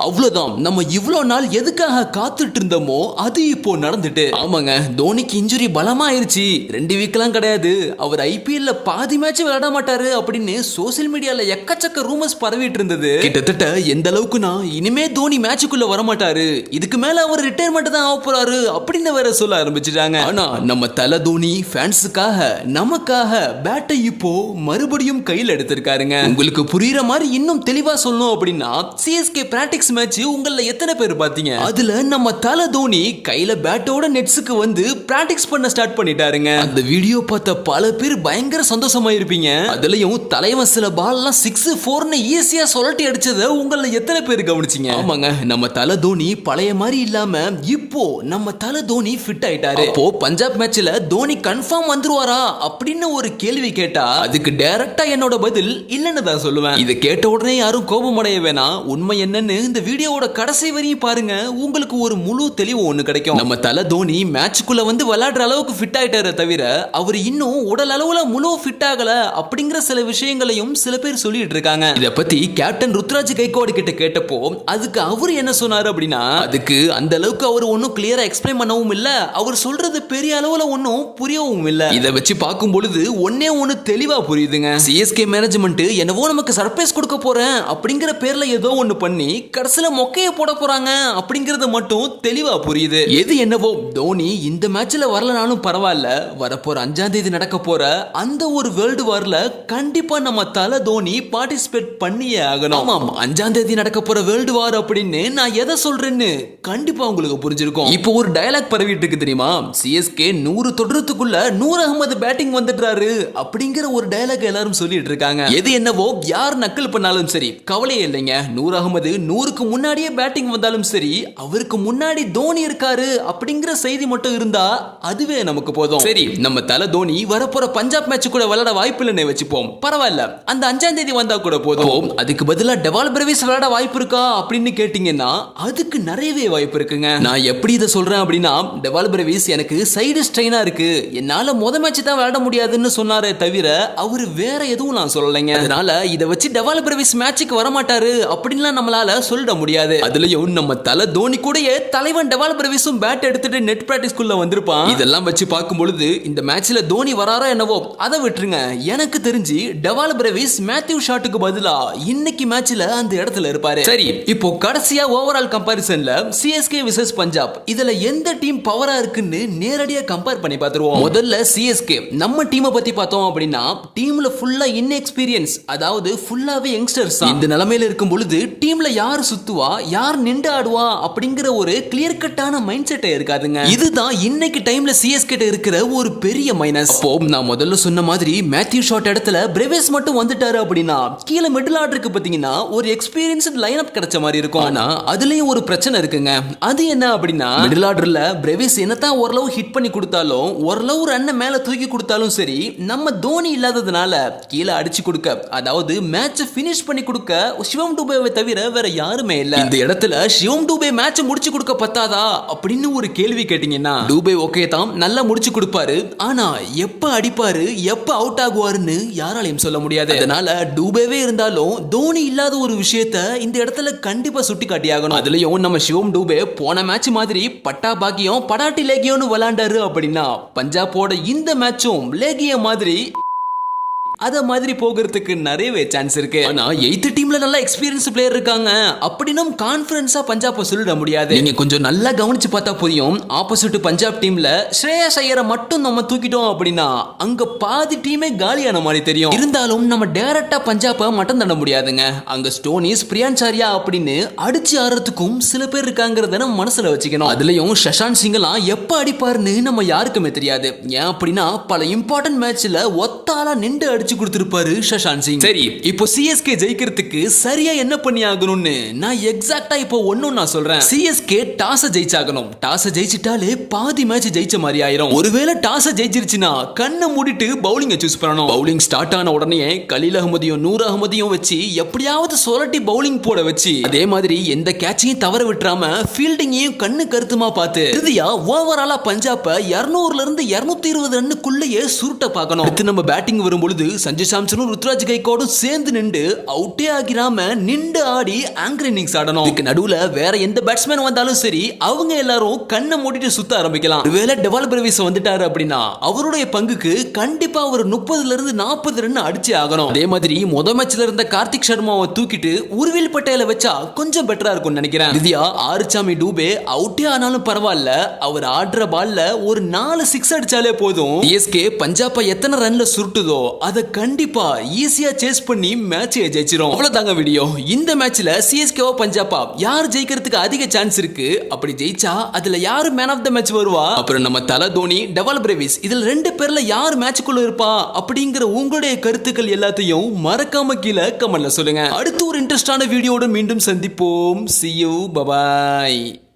அவ்வளவுதான். நம்ம இவ்வளவு நாள் எதுக்காக காத்துட்டு இருந்தோமோ அது இப்போ நடந்துட்டு. ஆமாங்க, தோனிக்கு இன்ஜுரி பலமா ஆயிருச்சு. 2 வீக்லாம் கிடையாது, அவர் ஐபிஎல்ல பாதி மேட்ச் விளையாட மாட்டாரு அப்படின்னு சோசியல் மீடியால எக்கச்சக்க ரூமர்ஸ் பரவிட்டு இருந்தது. கிட்டத்தட்ட எந்த அளவுக்குனா இனிமே தோனி மேட்சுக்குள்ள வர மாட்டாரு, இதுக்கு மேல அவர் ரிட்டையர்மெண்ட் தான் ஆக போறாரு அப்படின்னு வேற சொல்ல ஆரம்பிச்சிட்டாங்க. ஆனா நம்ம தல தோனி ஃபேன்ஸுக்காக நமக்காக பேட்டை இப்போ மறுபடியும் கையில் எடுத்திருக்காருங்க. உங்களுக்கு புரியுற மாதிரி இன்னும் தெளிவா சொல்லணும் அப்படின்னா, சிஎஸ்கே பிராக்டிஸ் மேட்ச் உங்கள எத்தனை பேர் பாத்தீங்க? அதுல நம்ம தல தோனி கையில பேட்டோட நெட்ஸுக்கு வந்து பிராக்டிஸ் பண்ண ஸ்டார்ட் பண்ணிட்டாருங்க. அந்த வீடியோ பார்த்த பல பேர் பயங்கர சந்தோஷமா இருப்பீங்க. அதுலயும் தலைவன் சில பால் எல்லாம் 6 4ன்னு ஈஸியா சொல்லட்டி அடிச்சத உங்கள எத்தனை பேர் கவனிச்சீங்க? ஆமாங்க, நம்ம தல தோனி பழைய மாதிரி இல்லாம இப்போ நம்ம தல தோனி ஃபிட் ஆயிட்டாரு. அப்போ பஞ்சாப் மேட்ச்ல தோனி கன்ஃபார்ம் வந்துருவாரா அப்படின்னு ஒரு கேள்வி கேட்டா அதுக்கு டைரக்டா என்னோட பதில் இல்லன்னு தான் சொல்லுவேன். இதை கேட்ட உடனே யாரும் கோபம் அடைய வேணாம். உண்மை என்னன்னு இந்த வீடியோவோட கடைசி வரையும் பாருங்க, உங்களுக்கு ஒரு முழு தெளிவு ஒண்ணு கிடைக்கும். நம்ம தல தோனி மேட்சுக்குள்ள வந்து விளையாடுற அளவுக்கு ஃபிட் ஆயிட்டாரு தவிர அவர் இன்னும் உடல் அளவுல முழு ஃபிட் ஆகல அப்படிங்கிற சில விஷயங்களையும் சில பேர் சொல்லிட்டு இருக்காங்க. இத பத்தி கேப்டன் ருத்ராஜ் கைக்வாட் கிட்ட கேட்டப்போ அதுக்கு அவர் என்ன சொன்னாரு அப்படின்னா, அதுக்கு அந்த அளவுக்கு அவர் ஒன்னும் கிளியரா எக்ஸ்பிளைன் பண்ணவும் இல்ல, அவர் சொல்றது பெரிய அளவுல ஒன்னும் புரியவும் இல்ல. இத வச்சு பார்க்கும் பொழுது ஒண்ணு தெளிவா புரியுதுங்க. சிஎஸ்கே மேனேஜ்மெண்ட் என்னவோ நமக்கு சர்ப்ரைஸ் கொடுக்க போறேன் அப்படிங்கிற பேர்ல ஏதோ ஒன்னு பண்ணி கடைசில மொக்கைய போட போறாங்க அப்படிங்கறது மட்டும் தெளிவா புரியுது. எது என்னவோ தோனி இந்த மேட்ச்ல வரலனாலும் பரவாயில்ல, வரப்போற 5ஆம் தேதி நடக்க போற அந்த ஒரு வேர்ல்டு வார்ல கண்டிப்பா நம்ம தல தோனி பார்ட்டிசிபேட் பண்ணியே ஆகணும். ஆமாம், 5ஆம் தேதி நடக்க போற வேர்ல்டு வார் அப்படின்னு நான் எதை சொல்றேன்னு கண்டிப்பா உங்களுக்கு புரிஞ்சிருக்கும். இப்போ ஒரு டயலாக் பரவிட்டு இருக்கு தெரியுமா, சிஎஸ்கே 100 தொடரத்துக்குள்ள நூர் அகமது பேட்டிங் வந்துட்டாரு அப்படிங்கிற ஒரு டயலாக் எல்லாரும் சொல்லிட்டு இருக்காங்க. எது என்னவோ யார் நக்கல் பண்ணாலும் சரி கவலையே இல்லைங்க. நூர் அகமது 100க்கு முன்னாடியே பேட்டிங் வந்தாலும் சரி, அவருக்கு முன்னாடி தோனி இருக்காரு அப்படிங்கிற செய்தி மட்டும் இருந்தா அதுவே நமக்கு போதும். சரி, நம்ம தல தோனி வரப்போற பஞ்சாப் மேட்ச் கூட விளையாட வாய்ப்பு இல்லைன்னு வச்சுப்போம், பரவாயில்ல, அந்த 5ஆம் தேதி வந்தா கூட போதும். அதுக்கு பதிலா டெவால் பிரேவிஸ் விளையாட வாய்ப்பு இருக்கா அப்படின்னு கேட்டீங்கன்னா அதுக்கு நிறையவே வாய்ப்பு இருக்குங்க. நான் எப்படி இதை சொல்றேன் அப்படின்னா, டெவால் பிரேவிஸ் எனக்கு சைடு ஸ்ட்ரெயினா இருக்கு, என்னால மேட்ச் தான் விளையாட முடியாதுன்னு சொன்னாரே தவிர அவரு வேற எதுவும் நான் சொல்லலைங்க. அதனால இதை வச்சு டெவால் பிரேவிஸ் மேட்சுக்கு வர மாட்டாரு அப்படின்லாம் நம்மளால சொல்லிட முடியாது. அதுலயும் நம்ம தல தோனி கூடயே தலைவன் டெவால் பிரேவிஸும் பேட் எடுத்துட்டு நெட் பிராக்டிஸ்க்குள்ள வந்திருப்பான். இதெல்லாம் வச்சு பார்க்கும் பொழுது இந்த மேட்ச்ல தோனி வராரோ என்னவோ அதை விட்டுருங்க. எனக்கு தெரிஞ்சு டெவால் பிரேவிஸ் மேத்யூ ஷாட்டுக்கு பதிலா இன்னைக்கு மேட்ச்ல அந்த இடத்துல இருப்பாரு. சரி, இப்போ கடைசியா ஓவரால் கம்பேரிசன்ல சிஎஸ்கே விசஸ் பஞ்சாப், இதுல எந்த டீம் பவரா இருக்குன்னு நேரடியா கம்பேர் பண்ணி பார்த்துருவோம். முதல்ல சிஎஸ்கே நம்ம டீமை பத்தி பார்த்தோம் அப்படின்னா, டீம்ல ஃபுல்லா இன்எக்ஸ்பீரியன்ஸ், அதாவது ஃபுல்லாவே யங்ஸ்டர்ஸ். இந்த நிலைமையில இருக்கும் பொழுது டீம்ல யார் சுத்துவா யார் நின்று ஆடுவா அப்படிங்கிற ஒரு கிளியர் கட்டான மைண்ட் செட்டே இருக்காதுங்க. இதுதான் இன்னைக்கு டைம்ல சிஎஸ்கே இருக்கிற ஒரு பெரிய மைனஸ். அப்போ நான் முதல்ல சொன்ன மாதிரி மேத்யூ ஷாட் இடத்துல பிரேவிஸ் மட்டும் வந்துட்டாரு அப்படின்னா கீழே மிடில் ஆர்டருக்கு பாத்தீங்கன்னா ஒரு எக்ஸ்பீரியன்ஸ்ட் லைனப் கிடைச்ச மாதிரி இருக்கும். ஆனா அதுலயும் ஒரு பிரச்சனை இருக்குங்க. அது என்ன அப்படின்னா, மிடில் ஆர்டர்ல பிரேவிஸ் என்னதான் ஓரளவு ஹிட் பண்ணி கொடுத்தாலும் ஓரளவு ரன்னை மேல தூக்கி கொடுத்தாலும் சரி, நம்ம தோனி இல்லாததுனால கீழே அடிச்சு கொடுக்க, அதாவது மேட்ச் பினிஷ் பண்ணி கொடுக்க சிவம் டுபேவை தவிர வேற யாருமே இல்ல. இந்த இடத்துல சிவம் டூபே மேட்ச் முடிச்சு கொடுக்க பத்தாதா அப்படின்னு ஒரு கேள்வி கேட்டீங்கன்னா, டூபே ஓகே தான், நல்லா முடிச்சு கொடுப்பாரு, ஆனா எப்ப அடிப்பாரு எப்ப அவுட் ஆகுவாருன்னு யாராலையும் சொல்ல முடியாது. அதனால டூபேவே இருந்தாலும் தோனி இல்லாத ஒரு விஷயத்த இந்த இடத்துல கண்டிப்பா சுட்டி காட்டியாகணும். அதுலயும் நம்ம சிவம் டூபே போன மேட்ச் மாதிரி பட்டா பாக்கியம் படாட்டி லேகியோன்னு விளையாண்டாரு அப்படின்னா பஞ்சாபோட இந்த மேட்சும் லேகிய மாதிரி அத மாதிரி போகிறதுக்கு நிறையவே சான்ஸ் இருக்கு. ஆனா 8th டீம்ல நல்ல எக்ஸ்பீரியன்ஸ் பிளேயர் இருக்காங்க அப்படினும் கான்ஃபிடன்ஸா பஞ்சாப சொல்லிட முடியாது. நீங்க கொஞ்சம் நல்லா கவனிச்சு பார்த்தா புரியும். ஆப்போசிட் பஞ்சாப் டீம்ல ஸ்ரேயாஸ் ஐயரை மட்டும் நம்ம தூக்கிட்டோம் அப்படின்னா அங்க பாதி டீமே காலியான மாதிரி தெரியும். இருந்தாலும் நம்ம டைரக்டா பஞ்சாப மட்டம் தள்ள முடியாதுங்க. அங்க ஸ்டோனிஸ் பிரியான்சாரியா அப்படின்னு அடிச்சு ஆடுறதுக்கும் சில பேர் இருக்காங்கறத நம்ம மனசுல வச்சுக்கணும். அதுலயும் சஷாந்த் சிங்லாம் எப்ப அடிப்பாருன்னு நம்ம யாருக்குமே தெரியாது. ஏன் அப்படின்னா பல இம்பார்ட்டன்ட் மேட்ச்ல ஒத்தாலா நின்று அடிச்சு கொடுத்திருப்பாரு சஷாந்த் சிங். சரி, இப்போ சிஎஸ்கே ஜெயிக்கிறதுக்கு சரியா என்ன பண்ணி ஆகணும்னு நான் எக்ஸாக்ட்டா இப்போ நான் சொல்றேன். சிஎஸ்கே டாஸ் ஜெயிச்சாகணும். டாஸ் ஜெயிச்சிட்டாலே பாதி மேட்ச் ஜெயிச்ச மாதிரி ஆயிரும். ஒருவேளை டாஸ் ஜெயிச்சிருச்சுனா கண்ணை மூடிட்டு பவுலிங் சூஸ் பண்ணணும். பவுலிங் ஸ்டார்ட் ஆன உடனே கலீல் அகமதியும் நூர் அகமதியும் வச்சு எப்படியாவது சொலட்டி பவுலிங் போட வச்சு அதே மாதிரி எந்த கேட்சையும் தவற விட்டுறாம ஃபீல்டிங்கையும் கண்ணு கருத்துமா பார்த்து இறுதியா ஓவராலா பஞ்சாப 200ல இருந்து 220 ரன்னுக்குள்ளேயே சுருட்ட பார்க்கணும். அடுத்து நம்ம பேட்டிங் வரும்பொழுது சஞ்சு சாம்சனும் ருத்ராஜ் கைகோடும் சேர்ந்து நின்று அவுட்டே ஆகிராம நின்று ஆடி ஆங்கர் இன்னிங்ஸ் ஆடணும். இதுக்கு நடுவுல வேற எந்த பேட்ஸ்மேன் வந்தாலும் சரி அவங்க எல்லாரும் கண்ணை மூடிட்டு சுத்த ஆரம்பிக்கலாம். ஒருவேளை டெவால் பிரவிஸ் வந்துட்டாரு அப்படின்னா அவருடைய பங்குக்கு கண்டிப்பா ஒரு 30ல இருந்து 40 ரன் அடிச்சே ஆகணும். அதே மாதிரி முத மேட்ச்ல இருந்த கார்த்திக் சர்மாவை தூக்கிட்டு உருவில் பட்டேல வச்சா கொஞ்சம் பெட்டரா இருக்கும்னு நினைக்கிறேன். இந்தியா ஆறுசாமி டூபே அவுட்டே ஆனாலும் பரவாயில்ல, அவர் ஆடுற பால்ல ஒரு 4 சிக்ஸ் அடிச்சாலே போதும். சிஎஸ்கே பஞ்சாபை எத்தனை ரன்ல சுருட்டுதோ அதை கண்டிப்பா ஈஸியா சேஸ் பண்ணி மேட்சை ஜெயிச்சிரும். அவ்வளவுதாங்க வீடியோ. இந்த மேட்ச்ல சிஎஸ்கேவோ பஞ்சாபா யார் ஜெயிக்கிறதுக்கு அதிக சான்ஸ் இருக்கு, அப்படி ஜெயிச்சா அதுல யாரு மேன் ஆஃப் த மேட்ச் வருவா, அப்புறம் நம்ம தல தோனி டெவால் பிரவிஸ் இதுல 2 பேர்ல யார் மேட்சுக்குள்ள இருப்பா அப்படிங்கிற உங்களுடைய கருத்துக்கள் எல்லாத்தையும் மறக்காம கீழே கமெண்ட்ல சொல்லுங்க. அடுத்து ஒரு இன்ட்ரெஸ்டான வீடியோட மீண்டும் சந்திப்போம். See you, bye bye.